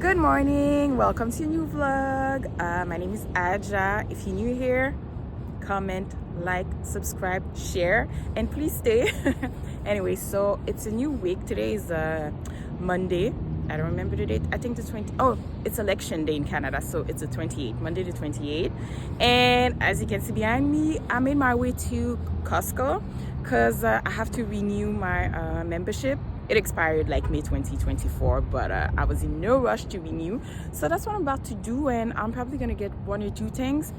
Good morning, welcome to a new vlog. My name is Aja. If you're new here, comment, like, subscribe, share, and please stay. Anyway, so it's a new week. Today is Monday. I don't remember the date. I think the 20. Oh, it's election day in Canada, so it's the 28th, Monday the 28th. And as you can see behind me, I'm in my way to Costco because I have to renew my membership. It expired like May 2024, but I was in no rush to renew. So that's what I'm about to do, and I'm probably gonna get one or two things.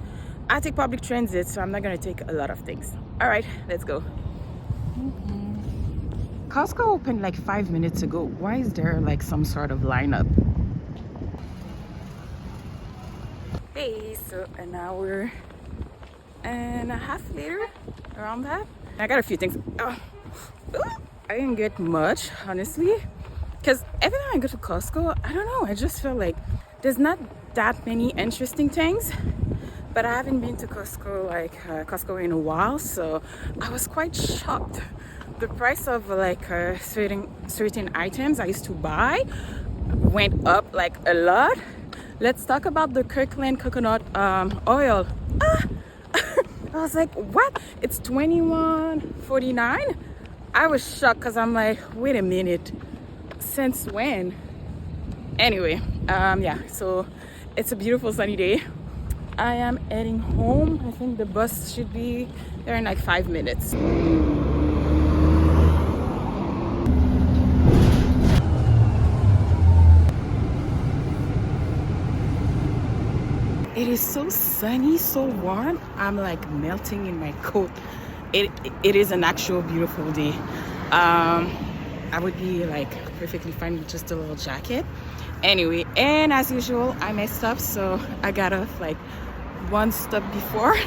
I take public transit, so I'm not gonna take a lot of things. All right, let's go. Costco opened like 5 minutes ago. Why is there like some sort of lineup? Hey, so an hour and a half later, around that. I got a few things. I didn't get much, honestly, because every time I go to Costco, I don't know, I just feel like there's not that many interesting things. But I haven't been to Costco in a while, so I was quite shocked. The price of certain items I used to buy went up like a lot. Let's talk about the Kirkland coconut oil. I was like, what? It's $21.49. I was shocked because I'm like, wait a minute, since when? Anyway, yeah, so it's a beautiful sunny day. I am heading home. I think the bus should be there in like 5 minutes. It is so sunny, so warm. I'm like melting in my coat. It is an actual beautiful day. I would be like perfectly fine with just a little jacket. Anyway, and as usual, I messed up, so I got off like one stop before,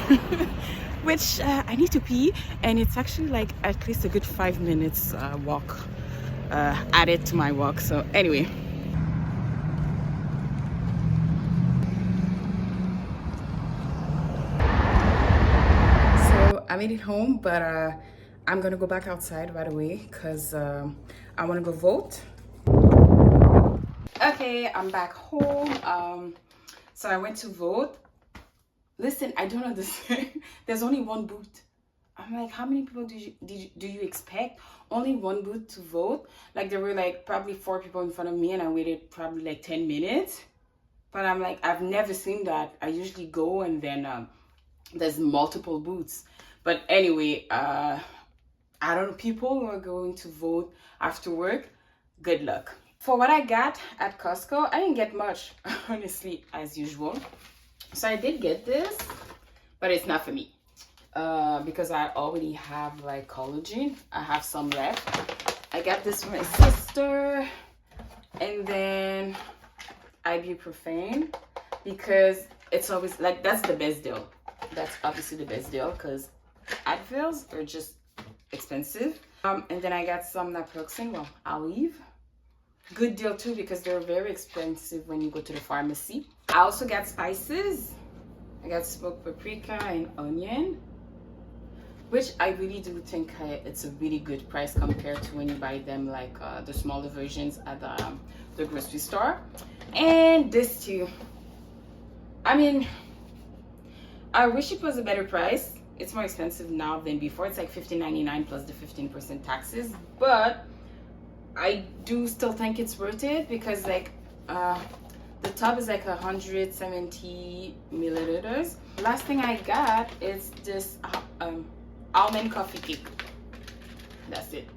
which I need to pee, and it's actually like at least a good 5 minutes walk added to my walk. So anyway. I made it home, but I'm gonna go back outside right away because I want to go vote. Okay, I'm back home. So I went to vote. Listen, I don't understand. There's only one booth. I'm like, how many people do you expect? Only one booth to vote? Like there were like probably 4 people in front of me, and I waited probably like 10 minutes. But I'm like, I've never seen that. I usually go and then there's multiple booths. But anyway, I don't know, people who are going to vote after work, good luck. For what I got at Costco, I didn't get much, honestly, as usual. So I did get this, but it's not for me. Because I already have like collagen. I have some left. I got this for my sister. And then ibuprofen, because it's always like, that's the best deal. That's obviously the best deal because Advils are just expensive. And then I got some naproxen. Well, I'll leave. Good deal too because they're very expensive when you go to the pharmacy. I also got spices. I got smoked paprika and onion, which I really do think it's a really good price compared to when you buy them like the smaller versions at the grocery store. And this too. I mean, I wish it was a better price. It's more expensive now than before. It's like $15.99 plus the 15% taxes. But I do still think it's worth it because like the tub is like 170 milliliters. Last thing I got is this almond coffee cake. That's it.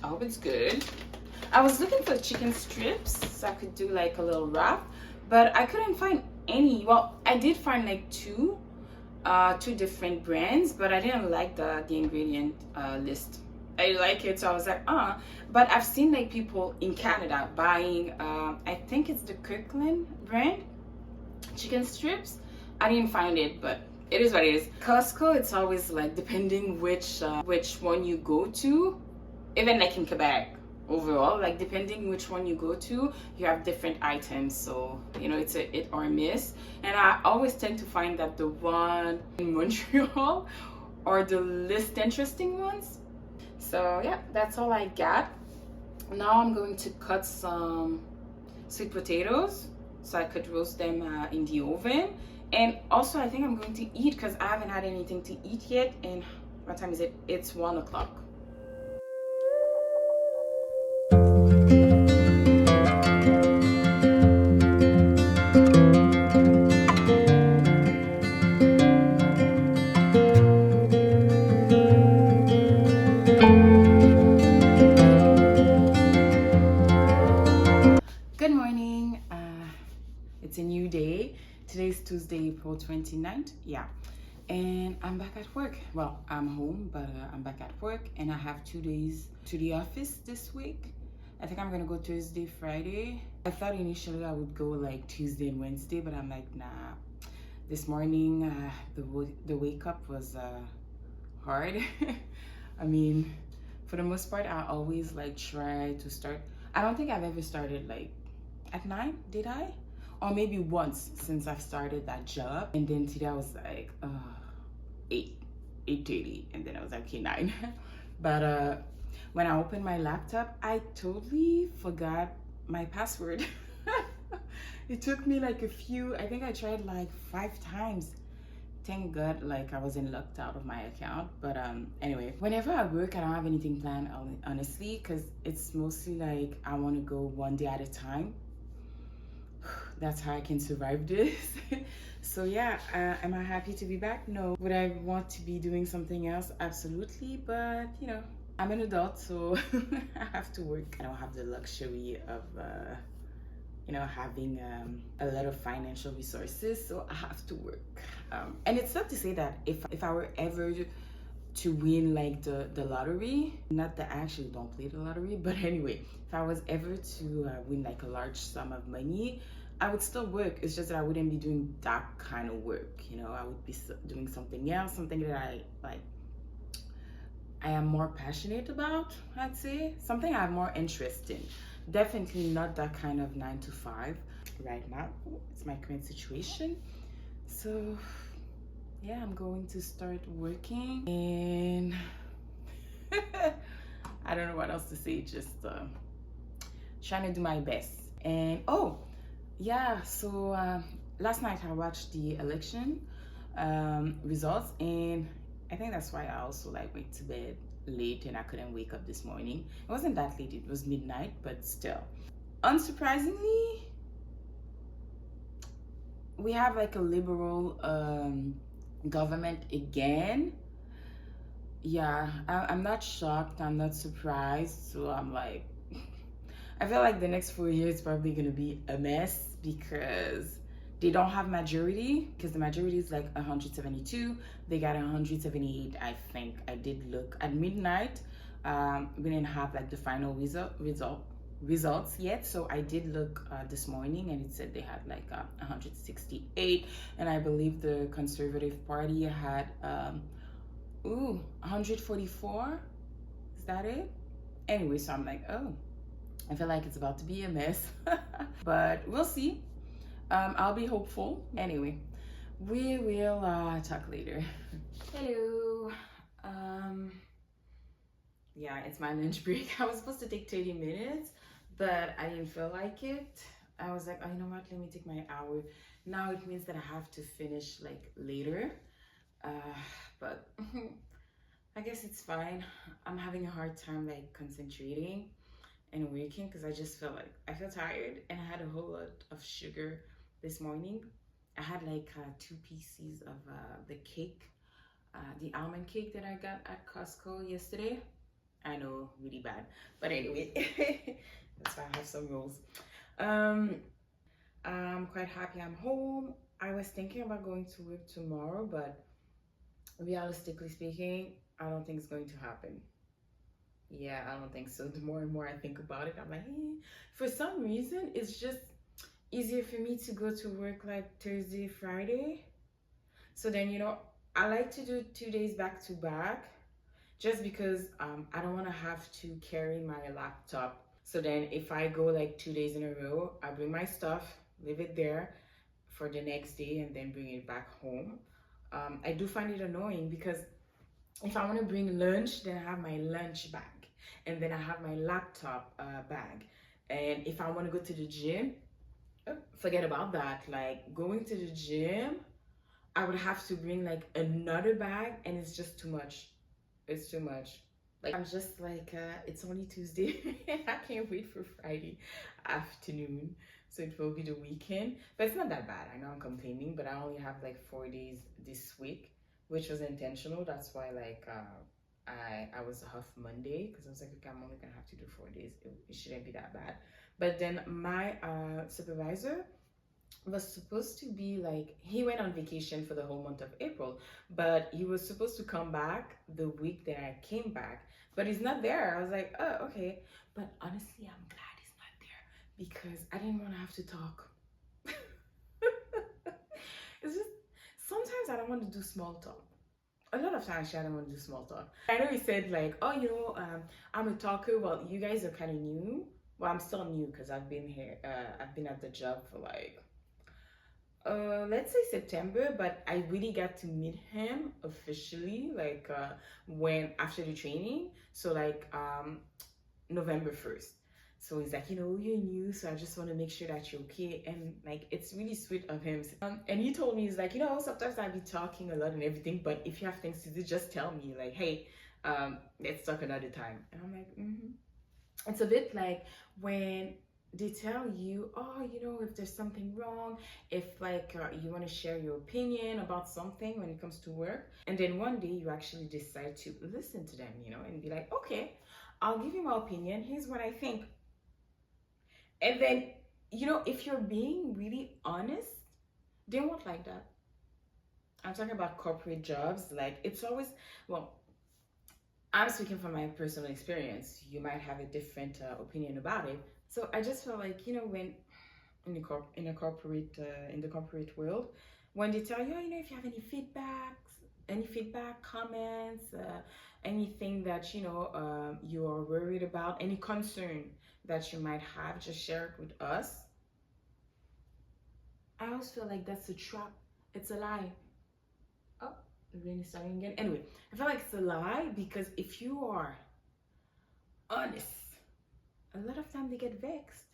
I hope it's good. I was looking for chicken strips so I could do like a little wrap, but I couldn't find any. Well, I did find like two different brands, but I didn't like the ingredient list. I like it, so I was like, but I've seen like people in Canada buying I think it's the Kirkland brand chicken strips. I didn't find it, but it is what it is. Costco, it's always like depending which one you go to, even like in Quebec overall, like depending which one you go to, you have different items, so you know, it's a hit or miss. And I always tend to find that the one in Montreal are the least interesting ones. So yeah, that's all I got. Now I'm going to cut some sweet potatoes so I could roast them in the oven. And also, I think I'm going to eat because I haven't had anything to eat yet. And what time is it? It's 1 o'clock. Good morning. It's a new day. Today's Tuesday, April 29th. Yeah. And I'm back at work. Well, I'm home, but I'm back at work, and I have 2 days to the office this week. I think I'm gonna go Thursday, Friday. I thought initially I would go like Tuesday and Wednesday, but I'm like, nah. This morning, the wake up was hard. I mean, for the most part, I always like try to start. I don't think I've ever started like at 9, did I? Or maybe once since I've started that job. And then today I was like 8:30, and then I was like, okay, 9. But when I opened my laptop, I totally forgot my password. It took me like I think I tried like 5 times. Thank God, like I wasn't locked out of my account. But anyway, whenever I work, I don't have anything planned, honestly, because it's mostly like I want to go one day at a time. That's how I can survive this. So yeah, am I happy to be back? No. Would I want to be doing something else? Absolutely. But you know, I'm an adult, so I have to work. I don't have the luxury of having a lot of financial resources, so I have to work. And it's not to say that if I were ever to win like the lottery, not that I actually don't play the lottery, but anyway, if I was ever to win like a large sum of money, I would still work. It's just that I wouldn't be doing that kind of work. I would be doing something else, something that I am more passionate about, I'd say. Something I have more interest in. Definitely not that kind of 9 to 5 right now. It's my current situation. So yeah, I'm going to start working, and I don't know what else to say, just trying to do my best. And oh yeah, so last night I watched the election results, and I think that's why I also like went to bed late and I couldn't wake up this morning. It wasn't that late, it was midnight, but still. Unsurprisingly, we have like a liberal government again. Yeah, I'm not shocked, I'm not surprised. So I'm like, I feel like the next 4 years is probably gonna be a mess because they don't have majority, because the majority is like 172. They got 178, I think. I did look at midnight. We didn't have like the final results yet, so I did look this morning, and it said they had like 168, and I believe the Conservative Party had 144. Is that it? Anyway, so I'm like, oh, I feel like it's about to be a mess. But we'll see. I'll be hopeful. Anyway, we will talk later. Hello. Yeah, it's my lunch break. I was supposed to take 30 minutes, but I didn't feel like it. I was like, oh, you know what? Let me take my hour. Now it means that I have to finish like later. But I guess it's fine. I'm having a hard time like concentrating and working because I just feel like I feel tired, and I had a whole lot of sugar this morning. I had like 2 pieces of the cake, the almond cake that I got at Costco yesterday. I know, really bad, but anyway, that's why I have some rolls. I'm quite happy I'm home. I was thinking about going to work tomorrow, but realistically speaking, I don't think it's going to happen. Yeah, I don't think so. The more and more I think about it, I'm like, for some reason, it's just easier for me to go to work like Thursday, Friday. So then, I like to do 2 days back to back, just because I don't want to have to carry my laptop. So then if I go like 2 days in a row, I bring my stuff, leave it there for the next day, and then bring it back home. I do find it annoying because if I want to bring lunch, then I have my lunch bag, and then I have my laptop bag, And if I want to go to the gym, forget about that. Like going to the gym, I would have to bring like another bag, and it's just too much. It's too much. Like I'm just like it's only Tuesday. I can't wait for Friday afternoon. So it will be the weekend. But it's not that bad. I know I'm complaining, but I only have like 4 days this week, which was intentional. That's why like I was off Monday because I was like, okay, I'm only gonna have to do 4 days. It shouldn't be that bad. But then my supervisor was supposed to be like, he went on vacation for the whole month of April, but he was supposed to come back the week that I came back, but he's not there. I was like, oh, okay. But honestly, I'm glad he's not there because I didn't want to have to talk. It's just sometimes I don't want to do small talk. A lot of times I don't want to do small talk. I know he said like, oh, I'm a talker. Well, you guys are kind of new. Well, I'm still new because I've been here. I've been at the job for like let's say September, but I really got to meet him officially like when after the training, so like November 1st. So he's like, you're new, so I just want to make sure that you're okay. And like it's really sweet of him. And he told me, he's like, sometimes I be talking a lot and everything, but if you have things to do, just tell me, like, hey, let's talk another time. And I'm like, It's a bit like when they tell you, oh, if there's something wrong, if like you want to share your opinion about something when it comes to work, and then one day you actually decide to listen to them, and be like, okay, I'll give you my opinion, here's what I think. And then if you're being really honest, they won't like that. I'm talking about corporate jobs. Like it's always, well, I'm speaking from my personal experience. You might have a different opinion about it. So I just felt like, when in the corporate world, when they tell you, if you have any feedback, comments, anything that you are worried about, any concern that you might have, just share it with us. I always feel like that's a trap. It's a lie. Oh, the rain is starting again. Anyway, I feel like it's a lie because if you are honest, a lot of time they get vexed.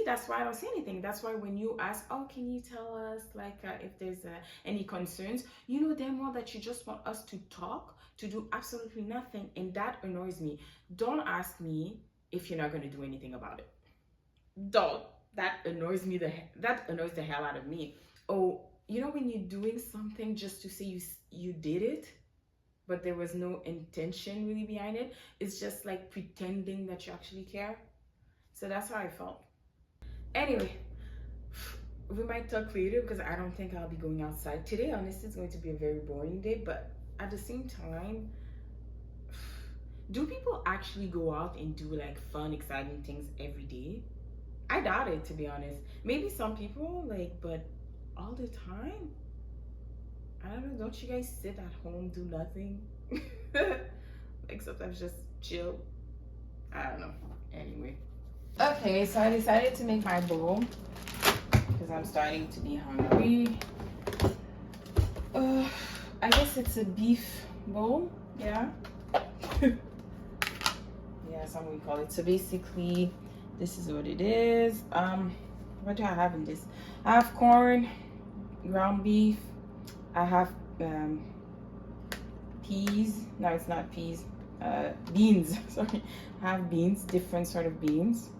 That's why I don't say anything. That's why when you ask, oh, can you tell us like if there's any concerns, damn well that you just want us to talk, to do absolutely nothing, and that annoys me. Don't ask me if you're not going to do anything about it. Don't. That annoys me. That annoys the hell out of me. Oh, when you're doing something just to say you did it, but there was no intention really behind it. It's just like pretending that you actually care. So that's how I felt. Anyway, we might talk later because I don't think I'll be going outside. Today, honestly, it's going to be a very boring day, but at the same time, do people actually go out and do like fun, exciting things every day? I doubt it, to be honest. Maybe some people, like, but all the time? I don't know, don't you guys sit at home, do nothing? Like sometimes just chill? I don't know. Anyway. Okay, so I decided to make my bowl because I'm starting to be hungry. I guess it's a beef bowl, yeah. Yeah, some we call it. So basically, this is what it is. What do I have in this? I have corn, ground beef. I have peas. No, it's not peas. Beans. Sorry, I have beans, different sort of beans.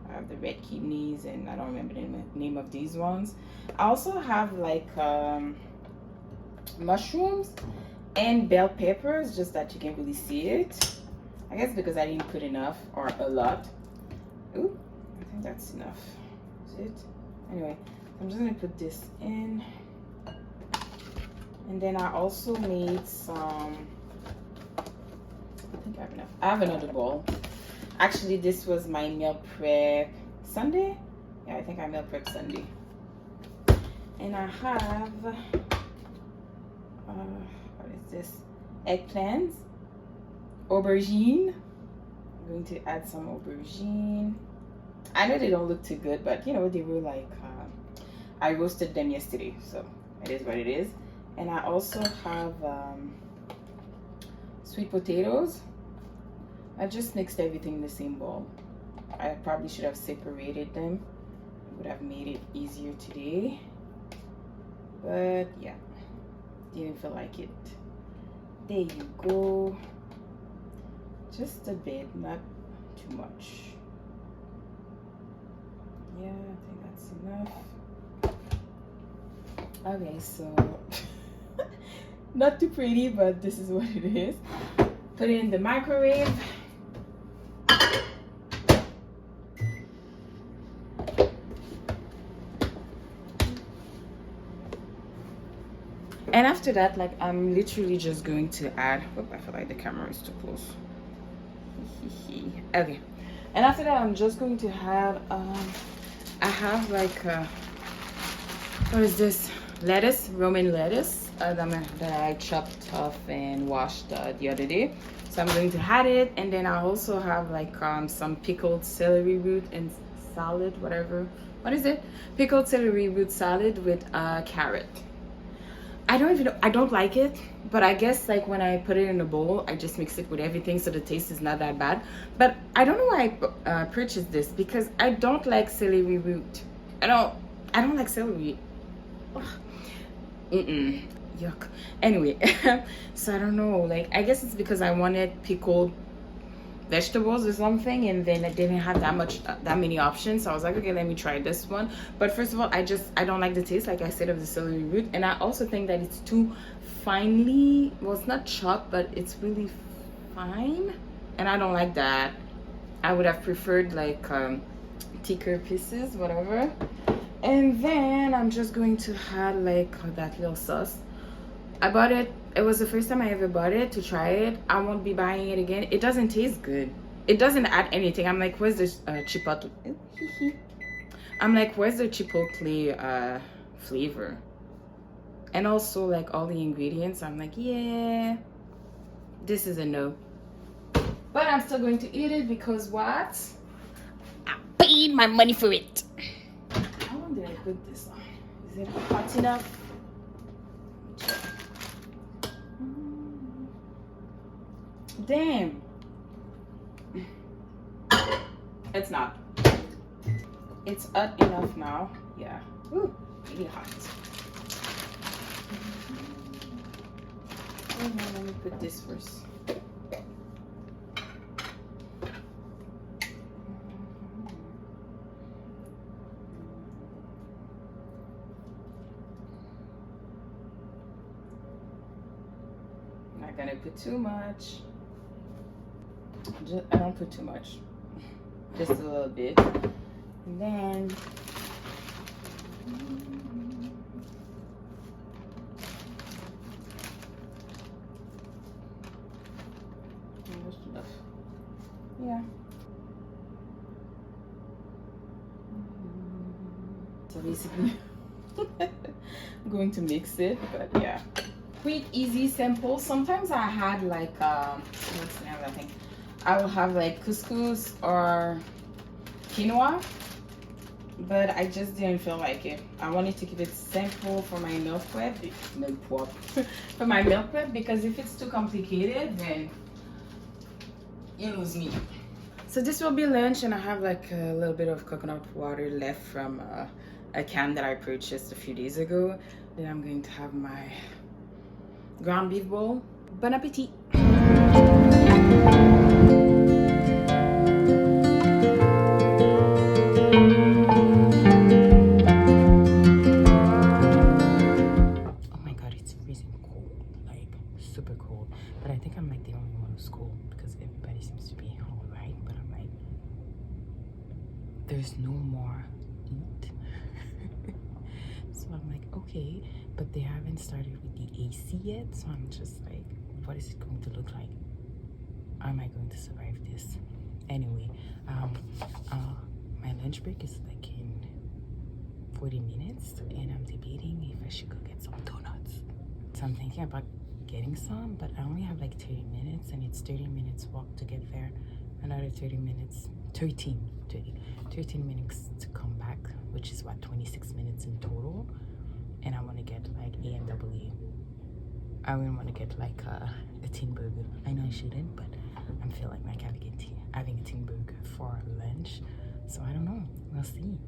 I have the red kidneys, and I don't remember the name of these ones. I also have like mushrooms and bell peppers, just that you can't really see it. I guess because I didn't put enough or a lot. Ooh, I think that's enough. Is it? Anyway, I'm just gonna put this in. And then I also made some, I think I have enough. I have another bowl. Actually, this was my meal prep Sunday. Yeah, I think I meal prep Sunday. And I have, what is this? Eggplants, aubergine. I'm going to add some aubergine. I know they don't look too good, but they were like, I roasted them yesterday, so it is what it is. And I also have sweet potatoes. I just mixed everything in the same bowl. I probably should have separated them. Would have made it easier today. But yeah, didn't feel like it. There you go. Just a bit, not too much. Yeah, I think that's enough. Okay, so not too pretty, but this is what it is. Put it in the microwave. And after that, like, I'm literally just going to add, oh, I feel like the camera is too close. Okay. And after that, I'm just going to have, I have like, what is this? Lettuce, Roman lettuce, that I chopped off and washed the other day. So I'm going to add it. And then I also have like some pickled celery root and salad, whatever. What is it? Pickled celery root salad with carrot. I don't even know, I don't like it, but I guess like when I put it in a bowl, I just mix it with everything, so the taste is not that bad. But I don't know why I purchased this, because I don't like celery root. I don't like celery. Yuck. Anyway, so I don't know, like, I guess it's because I wanted pickled vegetables or something, and then I didn't have that many options, so I was like, okay, let me try this one. But first of all, I don't like the taste, like I said, of the celery root, and I also think that it's too finely, well, it's not chopped, but it's really fine, and I don't like that. I would have preferred like thicker pieces, whatever. And then I'm just going to add like that little sauce. I bought it. It was the first time I ever bought it to try it. I won't be buying it again. It doesn't taste good. It doesn't add anything. I'm like, where's the chipotle? I'm like, where's the chipotle flavor? And also like all the ingredients. I'm like, yeah, this is a no. But I'm still going to eat it because what? I paid my money for it. How long did I put this on? Is it hot enough? Damn. It's not. It's hot enough now. Yeah. Ooh, really hot. Oh, no, let me put this first. Not gonna put too much. I don't put too much, just a little bit. And then almost enough. Yeah. So basically I'm going to mix it, but yeah, quick, easy, simple. Sometimes I had like what's the name of that thing? I will have like couscous or quinoa, but I just didn't feel like it. I wanted to keep it simple for my meal prep, for my meal prep, because if it's too complicated, then you lose me. So this will be lunch, and I have like a little bit of coconut water left from a can that I purchased a few days ago. Then I'm going to have my ground beef bowl. Bon appetit. Super cold, but I think I'm like the only one who's cold because everybody seems to be home, right? But I'm like, there's no more heat. So I'm like, okay, but they haven't started with the AC yet, so I'm just like, what is it going to look like? Am I going to survive this? Anyway, my lunch break is like in 40 minutes, and I'm debating if I should go get some donuts. So I'm thinking about getting some, but I only have like 30 minutes, and it's 30 minutes walk to get there, another 13 minutes to come back, which is what, 26 minutes in total. And I want to get like A&W. I wouldn't want to get like a teen burger. I know I shouldn't, but I'm feeling like having a teen burger for lunch. lunch. So I don't know. We'll see.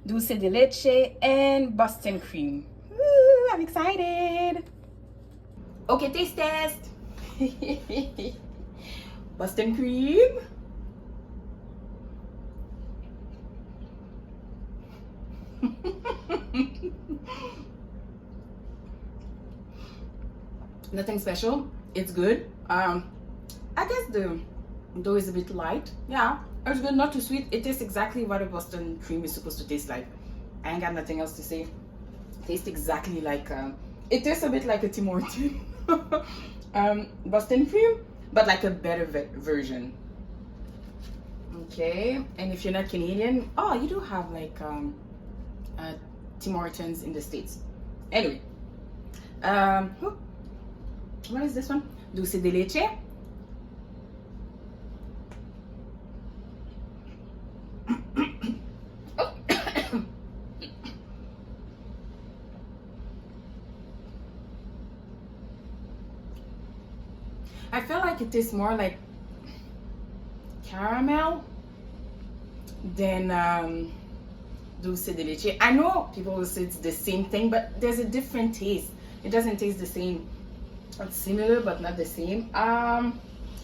Dulce de leche and Boston cream. Woo, I'm excited. Okay, taste test. Boston cream. Nothing special. It's good. I guess the dough is a bit light. Yeah, it's good, not too sweet. It tastes exactly what a Boston cream is supposed to taste like. I ain't got nothing else to say. It tastes exactly like it tastes a bit like a Tim Hortons Boston cream, but like a better version. Okay, and if you're not Canadian, oh, you do have like Tim Hortons in the States. Anyway, what is this one? Dulce de leche. I feel like it tastes more like caramel than dulce de leche. I know people will say it's the same thing, but there's a different taste. It doesn't taste the same. It's similar, but not the same. I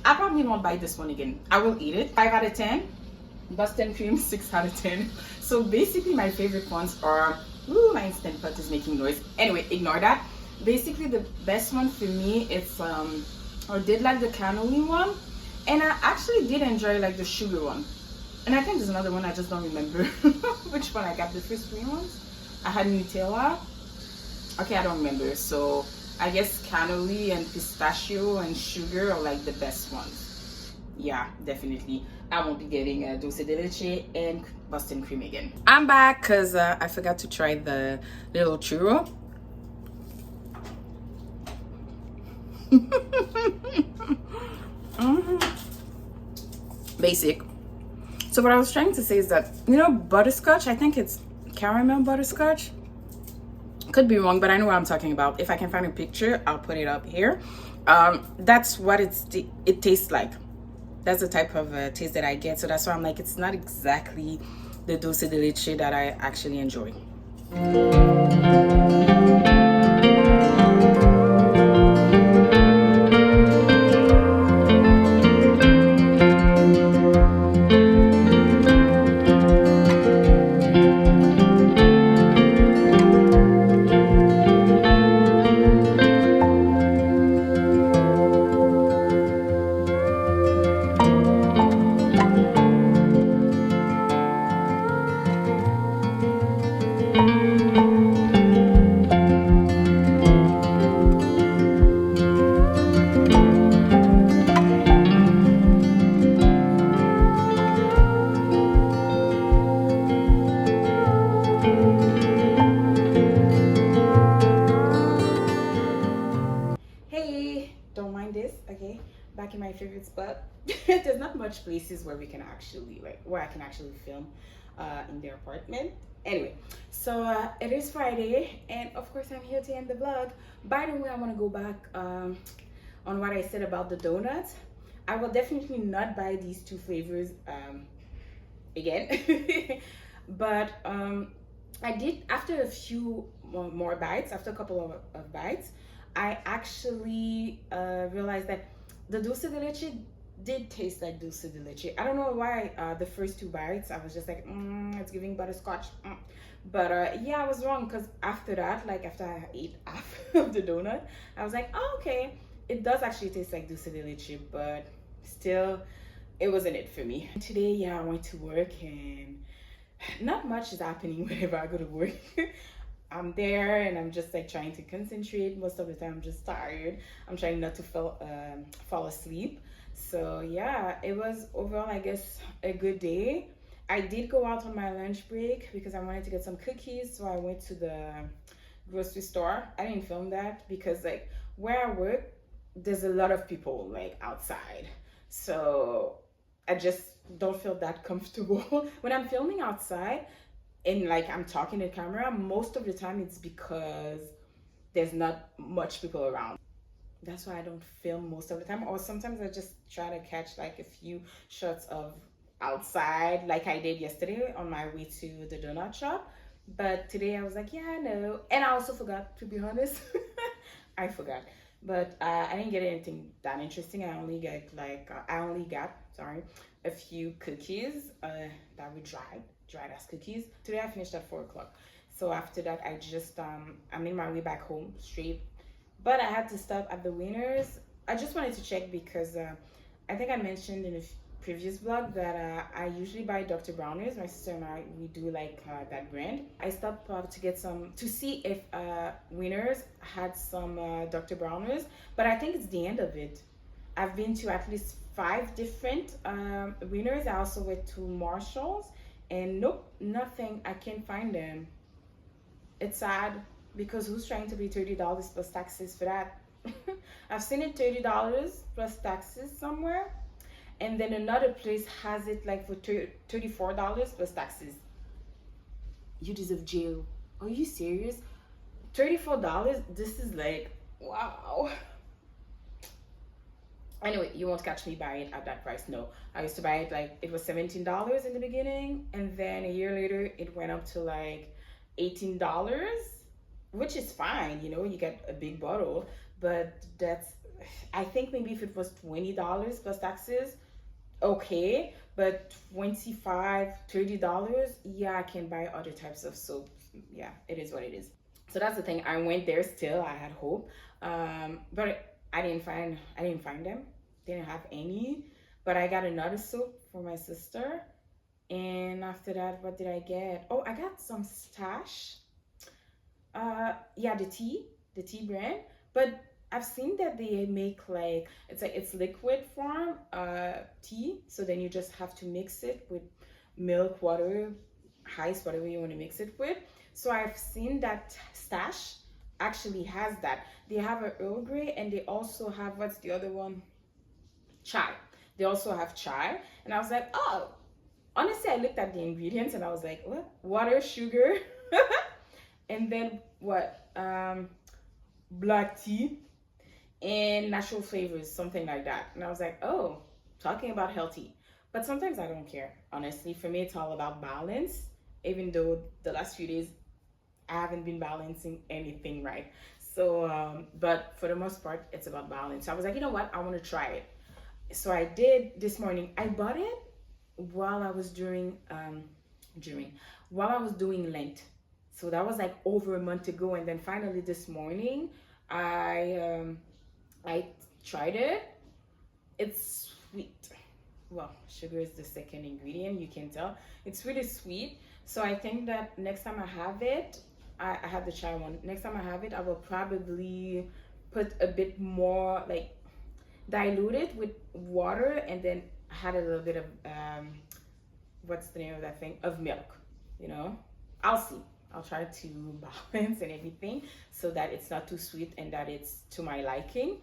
probably won't buy this one again. I will eat it. 5 out of 10. Boston cream, 6 out of 10. So basically my favorite ones are, ooh, my Instant Pot is making noise. Anyway, ignore that. Basically the best one for me is I did like the cannoli one, and I actually did enjoy like the sugar one. And I think there's another one, I just don't remember which one I got. The first 3 ones. I had Nutella. Okay, I don't remember. So I guess cannoli and pistachio and sugar are like the best ones. Yeah, definitely. I won't be getting dulce de leche and Boston cream again. I'm back because I forgot to try the little churro. Basic. So what I was trying to say is that, you know, butterscotch, I think it's caramel butterscotch. Could be wrong, but I know what I'm talking about. If I can find a picture, I'll put it up here. That's what it tastes like. That's the type of taste that I get. So that's why I'm like, it's not exactly the dulce de leche that I actually enjoy. Back in my favorite spot. There's not much places where we can actually where I can actually film in their apartment. Anyway, so it is Friday, and of course I'm here to end the vlog. By the way, I want to go back on what I said about the donuts. I will definitely not buy these 2 flavors again. But I did, after a few more bites, after a couple of bites, I actually realized that the dulce de leche did taste like dulce de leche. I don't know why the first 2 bites I was just like, it's giving butterscotch. But yeah, I was wrong, because after that, like after I ate half of the donut, I was like, oh, okay, it does actually taste like dulce de leche, but still, it wasn't it for me. Today, yeah, I went to work, and not much is happening whenever I go to work. I'm there and I'm just like trying to concentrate. Most of the time, I'm just tired. I'm trying not to fall asleep. So yeah, it was overall, I guess, a good day. I did go out on my lunch break because I wanted to get some cookies. So I went to the grocery store. I didn't film that because like where I work, there's a lot of people like outside. So I just don't feel that comfortable when I'm filming outside and like I'm talking to camera. Most of the time it's because there's not much people around. That's why I don't film most of the time. Or sometimes I just try to catch like a few shots of outside, like I did yesterday on my way to the donut shop. But today I was like, yeah, no. And I also forgot, to be honest. I forgot. But I didn't get anything that interesting. I only got, sorry, a few cookies that we dried as cookies. Today I finished at 4 o'clock. So after that, I'm in my way back home straight, but I had to stop at the Winners. I just wanted to check because I think I mentioned in a previous vlog that I usually buy Dr. Bronner's. My sister and I, we do like that brand. I stopped to get some, to see if Winners had some Dr. Bronner's, but I think it's the end of it. I've been to at least 5 different Winners. I also went to Marshall's, and nope, nothing. I can't find them. It's sad because who's trying to pay $30 plus taxes for that? I've seen it $30 plus taxes somewhere, and then another place has it like for $34 plus taxes. You deserve jail. Are you serious? $34? This is like, wow. Anyway, you won't catch me buying it at that price. No, I used to buy it like it was $17 in the beginning, and then a year later it went up to like $18, which is fine. You know, you get a big bottle, but that's, I think maybe if it was $20 plus taxes, okay, but 25, $30, yeah, I can buy other types of soap. Yeah, it is what it is. So that's the thing. I went there still. I had hope, but I didn't find them. Didn't have any. But I got another soap for my sister. And after that, what did I get? Oh, I got some Stash. Yeah, the tea brand. But I've seen that they make like it's liquid form tea. So then you just have to mix it with milk, water, ice, whatever you want to mix it with. So I've seen that Stash actually has that. They have an Earl Grey, and they also have, what's the other one? Chai. They also have chai. And I was like, oh, honestly, I looked at the ingredients and I was like, what? Water, sugar, and then what? Black tea and natural flavors, something like that. And I was like, oh, talking about healthy. But sometimes I don't care. Honestly, for me, it's all about balance. Even though the last few days I haven't been balancing anything right. So, but for the most part, it's about balance. So I was like, you know what? I want to try it. So I did this morning. I bought it while I was while I was doing Lent. So that was like over a month ago, and then finally this morning, I tried it. It's sweet. Well, sugar is the second ingredient. You can tell it's really sweet. So I think that next time I have it, I have the chai one. Next time I have it, I will probably put a bit more, like dilute it with water, and then add a little bit of what's the name of that thing, of milk. You know, I'll see. I'll try to balance and everything so that it's not too sweet and that it's to my liking.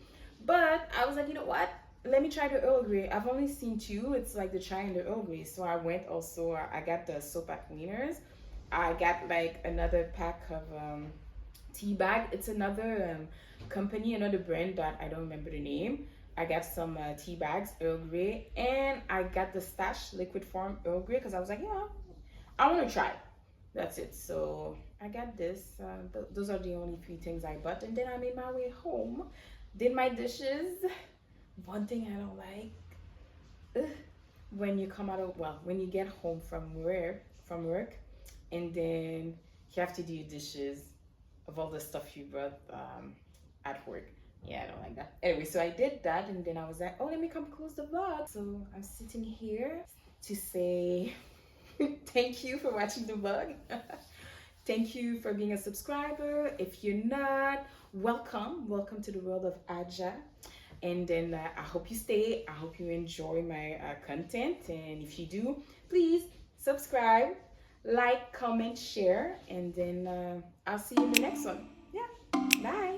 But I was like, you know what? Let me try the Earl Grey. I've only seen two. It's like the chai and the Earl Grey. So I went also, I got the soap at Winners. I got like another pack of tea bag. It's another company, another brand that I don't remember the name. I got some tea bags, Earl Grey, and I got the Stash liquid form Earl Grey because I was like, yeah, I want to try it. That's it. So I got this. Those are the only 3 things I bought, and then I made my way home, did my dishes. One thing I don't like, when you come out of, well, when you get home from work, and then you have to do your dishes of all the stuff you brought at work. Yeah, I don't like that. Anyway, so I did that, and then I was like, oh, let me come close the vlog. So I'm sitting here to say Thank you for watching the vlog. Thank you for being a subscriber. If you're not, welcome to the world of Aja. And then I hope you stay. I hope you enjoy my content. And if you do, please subscribe, like, comment, share. And then I'll see you in the next one. Yeah, bye.